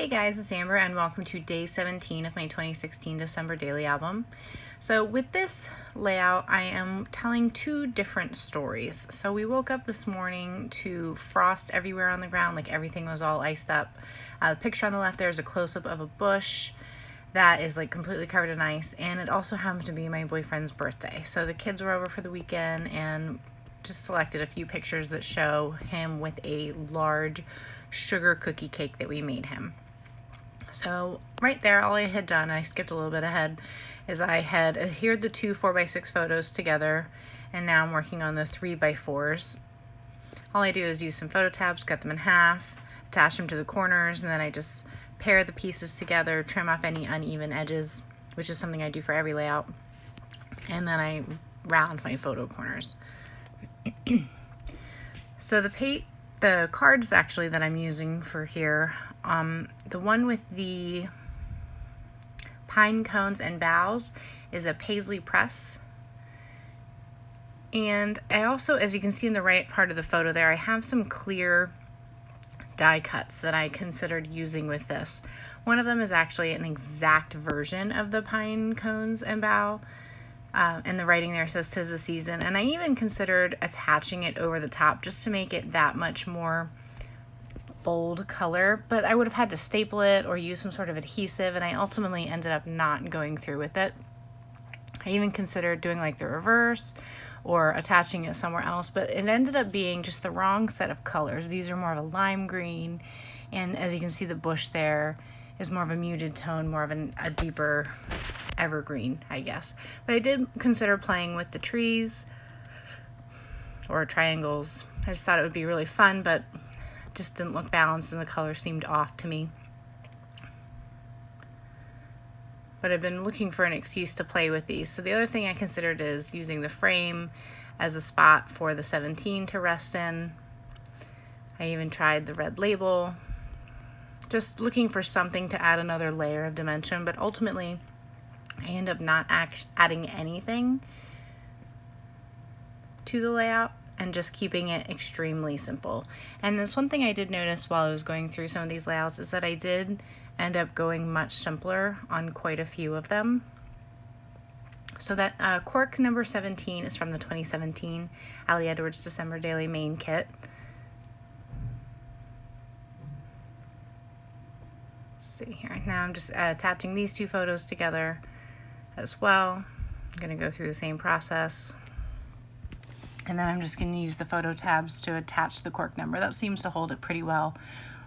Hey guys, it's Amber and welcome to day 17 of my 2016 December daily album. So with this layout, I am telling two different stories. So we woke up this morning to frost everywhere on the ground, like everything was all iced up. The picture on the left there is a close-up of a bush that is like completely covered in ice, and it also happened to be my boyfriend's birthday. So the kids were over for the weekend and just selected a few pictures that show him with a large sugar cookie cake that we made him. So right there, all I had done, I skipped a little bit ahead, is I had adhered the two 4x6 photos together, and now I'm working on the 3x4s. All I do is use some photo tabs, cut them in half, attach them to the corners, and then I just pair the pieces together, trim off any uneven edges, which is something I do for every layout, and then I round my photo corners. So the cards actually that I'm using for here, the one with the pine cones and boughs is a Paisley Press. And I also, as you can see in the right part of the photo there, I have some clear die cuts that I considered using with this. One of them is actually an exact version of the pine cones and bough. And the writing there says "'Tis the season," and I even considered attaching it over the top just to make it that much more bold color, but I would have had to staple it or use some sort of adhesive, and I ultimately ended up not going through with it. I even considered doing like the reverse or attaching it somewhere else, but it ended up being just the wrong set of colors. These are more of a lime green, and as you can see, the bush there is more of a muted tone, more of a deeper evergreen, I guess. But I did consider playing with the trees or triangles. I just thought it would be really fun, but it just didn't look balanced and the color seemed off to me. But I've been looking for an excuse to play with these. So the other thing I considered is using the frame as a spot for the 17 to rest in. I even tried the red label, just looking for something to add another layer of dimension, but ultimately I end up not adding anything to the layout and just keeping it extremely simple. And there's one thing I did notice while I was going through some of these layouts is that I did end up going much simpler on quite a few of them. So that cork number 17 is from the 2017 Ali Edwards December Daily Main Kit. Let's see here. Now I'm just attaching these two photos together as well. I'm going to go through the same process. And then I'm just going to use the photo tabs to attach the cork number. That seems to hold it pretty well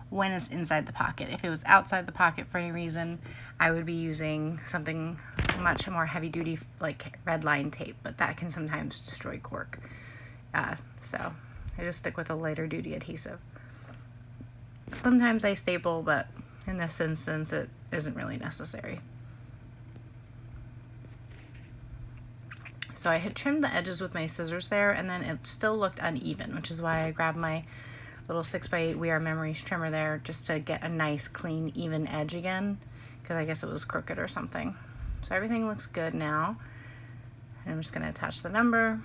when it's inside the pocket. If it was outside the pocket for any reason, I would be using something much more heavy duty like red line tape, but that can sometimes destroy cork. So I just stick with a lighter duty adhesive. Sometimes I staple, but in this instance it isn't really necessary. So I had trimmed the edges with my scissors there, and then it still looked uneven, which is why I grabbed my little 6x8 We Are Memories trimmer there just to get a nice, clean, even edge again, because I guess it was crooked or something. So everything looks good now. And I'm just going to attach the number.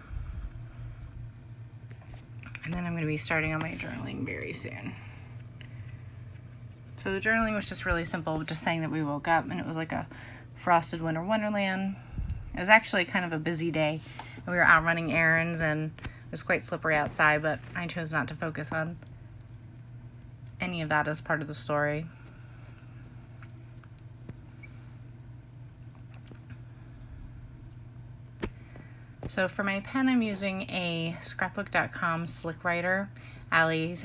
And then I'm going to be starting on my journaling very soon. So the journaling was just really simple, just saying that we woke up and it was like a frosted winter wonderland. It was actually kind of a busy day. We were out running errands and it was quite slippery outside, but I chose not to focus on any of that as part of the story. So for my pen, I'm using a scrapbook.com slick writer. Ali's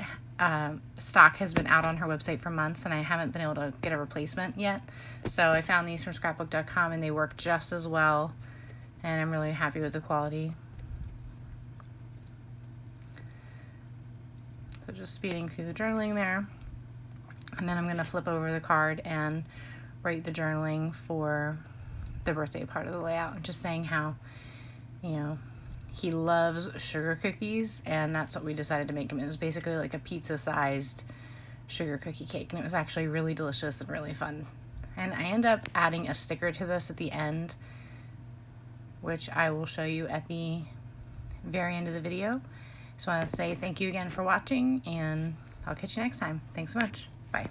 stock has been out on her website for months and I haven't been able to get a replacement yet. So I found these from scrapbook.com and they work just as well, and I'm really happy with the quality. So just speeding through the journaling there. And then I'm going to flip over the card and write the journaling for the birthday part of the layout, just saying how, you know, he loves sugar cookies, and that's what we decided to make him. It was basically like a pizza-sized sugar cookie cake, and it was actually really delicious and really fun. And I end up adding a sticker to this at the end, which I will show you at the very end of the video. So I want to say thank you again for watching, and I'll catch you next time. Thanks so much. Bye.